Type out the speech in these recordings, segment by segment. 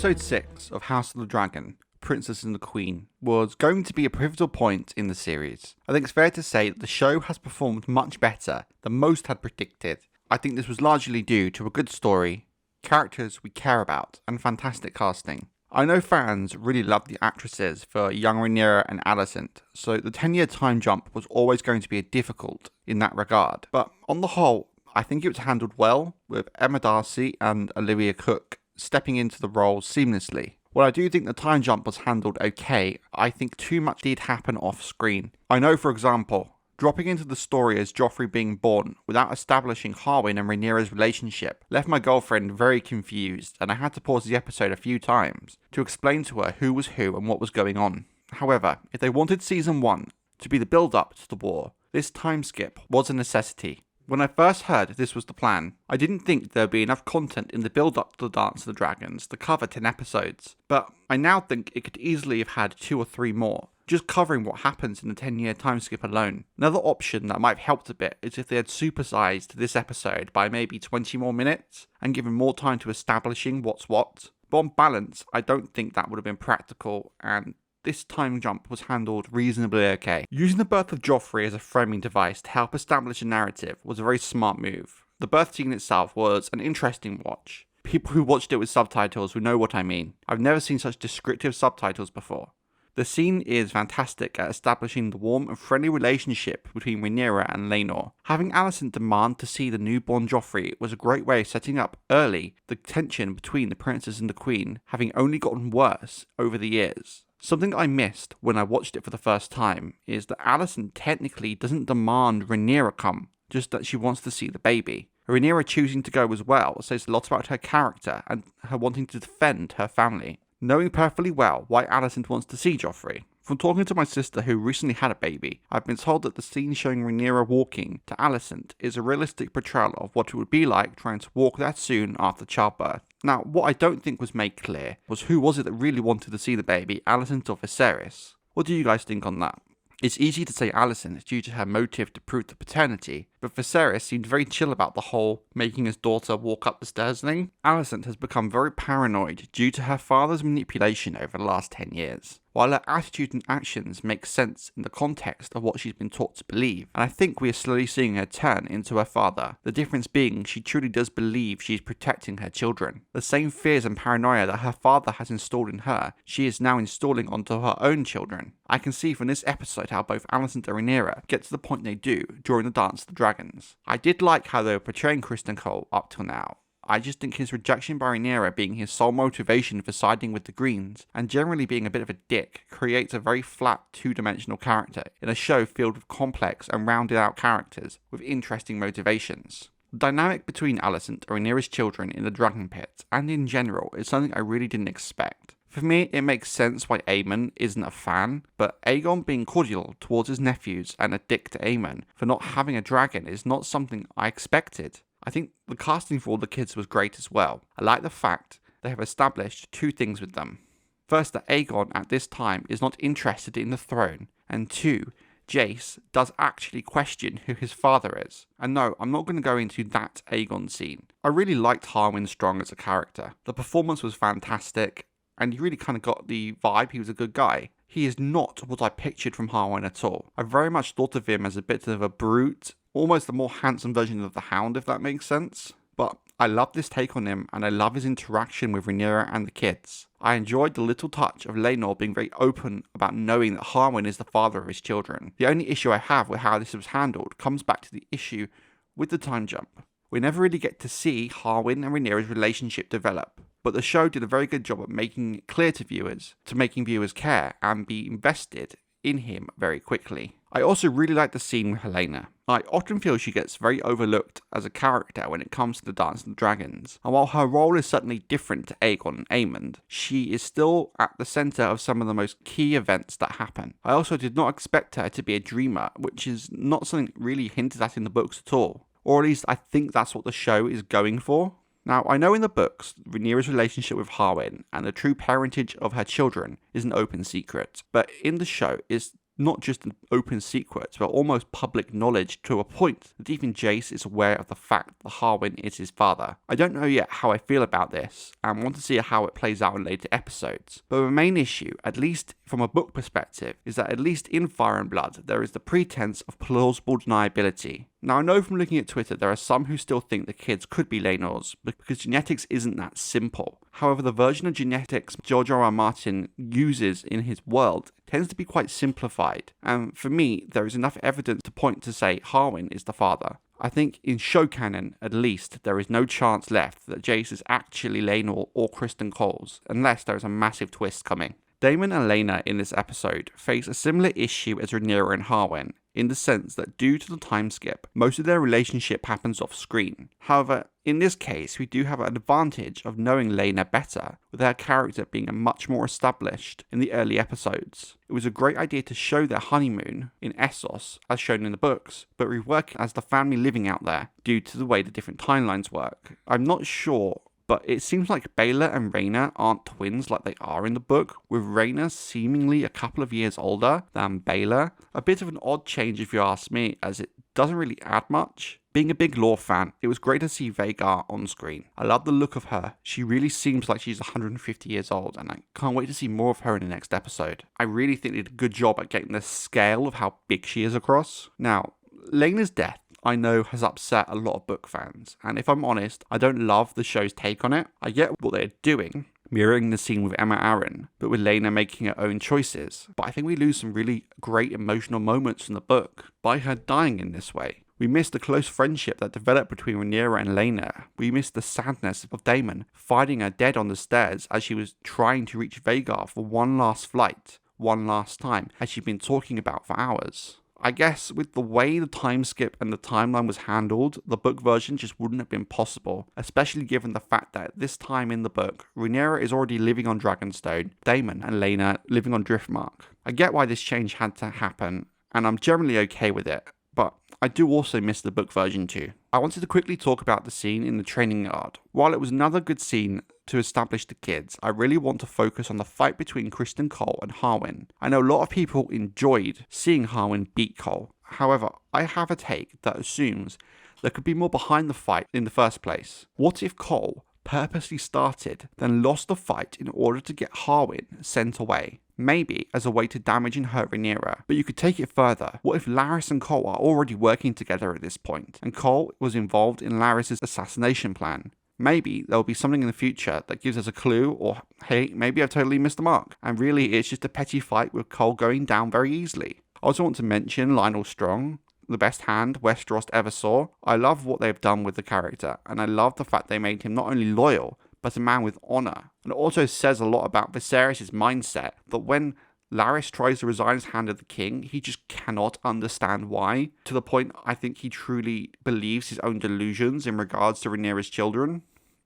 Episode 6 of House of the Dragon, Princess and the Queen, was going to be a pivotal point in the series. I think it's fair to say that the show has performed much better than most had predicted. I think this was largely due to a good story, characters we care about, and fantastic casting. I know fans really love the actresses for young Rhaenyra and Alicent, so the 10-year time jump was always going to be difficult in that regard. But on the whole, I think it was handled well, with Emma Darcy and Olivia Cooke stepping into the roles seamlessly. While I do think the time jump was handled okay, I think too much did happen off screen. I know, for example, dropping into the story as Joffrey being born without establishing Harwin and Rhaenyra's relationship left my girlfriend very confused, and I had to pause the episode a few times to explain to her who was who and what was going on. However, if they wanted season 1 to be the build-up to the war, this time skip was a necessity. When I first heard this was the plan, I didn't think there would be enough content in the build-up to the Dance of the Dragons to cover 10 episodes, but I now think it could easily have had 2 or 3 more, just covering what happens in the 10-year time skip alone. Another option that might have helped a bit is if they had supersized this episode by maybe 20 more minutes and given more time to establishing what's what. But on balance, I don't think that would have been practical, and this time jump was handled reasonably okay. Using the birth of Joffrey as a framing device to help establish a narrative was a very smart move. The birth scene itself was an interesting watch. People who watched it with subtitles will know what I mean. I've never seen such descriptive subtitles before. The scene is fantastic at establishing the warm and friendly relationship between Rhaenyra and Laenor. Having Alicent demand to see the newborn Joffrey was a great way of setting up early the tension between the princess and the queen, having only gotten worse over the years. Something I missed when I watched it for the first time is that Alicent technically doesn't demand Rhaenyra come, just that she wants to see the baby. Rhaenyra choosing to go as well says a lot about her character and her wanting to defend her family. Knowing perfectly well why Alicent wants to see Joffrey. From talking to my sister who recently had a baby, I've been told that the scene showing Rhaenyra walking to Alicent is a realistic portrayal of what it would be like trying to walk that soon after childbirth. Now, what I don't think was made clear was who was it that really wanted to see the baby, Alicent or Viserys? What do you guys think on that? It's easy to say Alicent due to her motive to prove the paternity, but Viserys seemed very chill about the whole making his daughter walk up the stairs thing. Alicent has become very paranoid due to her father's manipulation over the last 10 years. While her attitude and actions make sense in the context of what she's been taught to believe, and I think we are slowly seeing her turn into her father, the difference being she truly does believe she's protecting her children. The same fears and paranoia that her father has installed in her, she is now installing onto her own children. I can see from this episode how both Alicent and Rhaenyra get to the point they do during the Dance of the Dragons. I did like how they were portraying Criston Cole up till now. I just think his rejection by Rhaenyra being his sole motivation for siding with the Greens, and generally being a bit of a dick, creates a very flat, two-dimensional character in a show filled with complex and rounded out characters with interesting motivations. The dynamic between Alicent and Rhaenyra's children in the Dragon Pit, and in general, is something I really didn't expect. For me, it makes sense why Aemon isn't a fan, but Aegon being cordial towards his nephews and a dick to Aemon for not having a dragon is not something I expected. I think the casting for all the kids was great as well. I like the fact they have established 2 things with them. First, that Aegon at this time is not interested in the throne, and 2, Jace does actually question who his father is. And no, I'm not going to go into that Aegon scene. I really liked Harwin Strong as a character. The performance was fantastic, and you really kind of got the vibe he was a good guy. He is not what I pictured from Harwin at all. I very much thought of him as a bit of a brute, almost a more handsome version of the Hound, if that makes sense. But I love this take on him, and I love his interaction with Rhaenyra and the kids. I enjoyed the little touch of Laenor being very open about knowing that Harwin is the father of his children. The only issue I have with how this was handled comes back to the issue with the time jump. We never really get to see Harwin and Rhaenyra's relationship develop, but the show did a very good job at making it clear to viewers, to making viewers care and be invested in him very quickly. I also really like the scene with Helena. I often feel she gets very overlooked as a character when it comes to the Dance of the Dragons, and while her role is certainly different to Aegon and Aemoned, she is still at the centre of some of the most key events that happen. I also did not expect her to be a dreamer, which is not something really hinted at in the books at all, or at least I think that's what the show is going for. Now, I know in the books, Rhaenyra's relationship with Harwin and the true parentage of her children is an open secret, but in the show, is not just an open secret, but almost public knowledge to a point that even Jace is aware of the fact that Harwin is his father. I don't know yet how I feel about this, and want to see how it plays out in later episodes, but the main issue, at least from a book perspective, is that at least in Fire and Blood, there is the pretense of plausible deniability. Now, I know from looking at Twitter there are some who still think the kids could be Rhaenyra's because genetics isn't that simple. However, the version of genetics George R.R. Martin uses in his world tends to be quite simplified, and for me, there is enough evidence to point to say Harwin is the father. I think in show canon, at least, there is no chance left that Jace is actually Rhaenyra or Criston Cole's, unless there is a massive twist coming. Daemon and Helena in this episode face a similar issue as Rhaenyra and Harwin, in the sense that due to the time skip, most of their relationship happens off screen. However, in this case, we do have an advantage of knowing Helena better, with her character being much more established in the early episodes. It was a great idea to show their honeymoon in Essos, as shown in the books, but rework it as the family living out there, due to the way the different timelines work. I'm not sure, but it seems like Baela and Rhaenyra aren't twins like they are in the book, with Rhaenyra seemingly a couple of years older than Baela. A bit of an odd change if you ask me, as it doesn't really add much. Being a big lore fan, it was great to see Vhagar on screen. I love the look of her. She really seems like she's 150 years old, and I can't wait to see more of her in the next episode. I really think they did a good job at getting the scale of how big she is across. Now, Rhaenyra's death, I know, has upset a lot of book fans, and if I'm honest, I don't love the show's take on it. I get what they're doing, mirroring the scene with Aemma Arryn, but with Rhaenyra making her own choices. But I think we lose some really great emotional moments from the book by her dying in this way. We miss the close friendship that developed between Rhaenyra and Rhaenyra. We miss the sadness of Daemon finding her dead on the stairs as she was trying to reach Vhagar for one last flight, one last time, as she'd been talking about for hours. I guess with the way the time skip and the timeline was handled, the book version just wouldn't have been possible, especially given the fact that at this time in the book, Rhaenyra is already living on Dragonstone, Daemon and Helena living on Driftmark. I get why this change had to happen, and I'm generally okay with it, but I do also miss the book version too. I wanted to quickly talk about the scene in the training yard. While it was another good scene to establish the kids, I really want to focus on the fight between Criston Cole and Harwin. I know a lot of people enjoyed seeing Harwin beat Cole. However, I have a take that assumes there could be more behind the fight in the first place. What if Cole purposely started, then lost the fight in order to get Harwin sent away? Maybe as a way to damage and hurt Rhaenyra. But you could take it further. What if Larys and Cole are already working together at this point, and Cole was involved in Larys' assassination plan? Maybe there will be something in the future that gives us a clue, or hey, maybe I've totally missed the mark, and really it's just a petty fight with Cole going down very easily. I also want to mention Lyonel Strong, the best hand Westeros ever saw. I love what they've done with the character, and I love the fact they made him not only loyal, but a man with honour. And it also says a lot about Viserys' mindset, that when Larys tries to resign his hand of the king, he just cannot understand why, to the point I think he truly believes his own delusions in regards to Rhaenyra's children.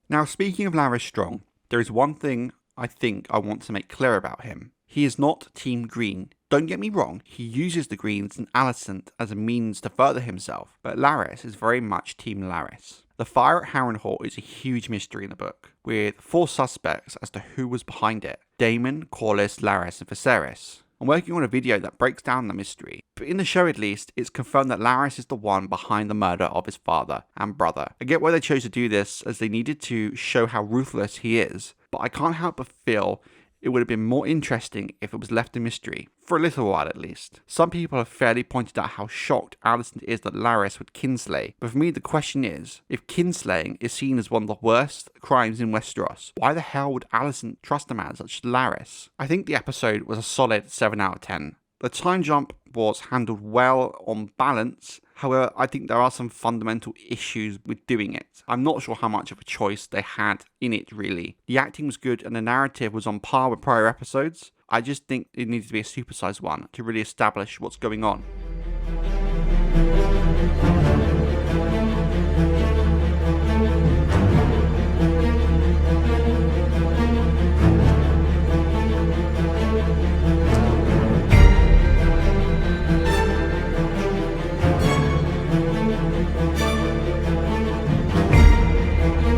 Now, speaking of Larys Strong, there is one thing I think I want to make clear about him. He is not Team Green. Don't get me wrong, he uses the Greens and Alicent as a means to further himself, but Larys is very much Team Larys. The fire at Harrenhal is a huge mystery in the book, with 4 suspects as to who was behind it: Daemon, Corlys, Larys and Viserys. I'm working on a video that breaks down the mystery, but in the show at least, it's confirmed that Larys is the one behind the murder of his father and brother. I get why they chose to do this, as they needed to show how ruthless he is, but I can't help but feel it would have been more interesting if it was left a mystery, for a little while at least. Some people have fairly pointed out how shocked Alicent is that Larys would kinslay, but for me the question is, if kinslaying is seen as one of the worst crimes in Westeros, why the hell would Alicent trust a man such as Larys? I think the episode was a solid 7 out of 10. The time jump was handled well on balance. However, I think there are some fundamental issues with doing it. I'm not sure how much of a choice they had in it, really. The acting was good and the narrative was on par with prior episodes. I just think it needed to be a supersized one to really establish what's going on.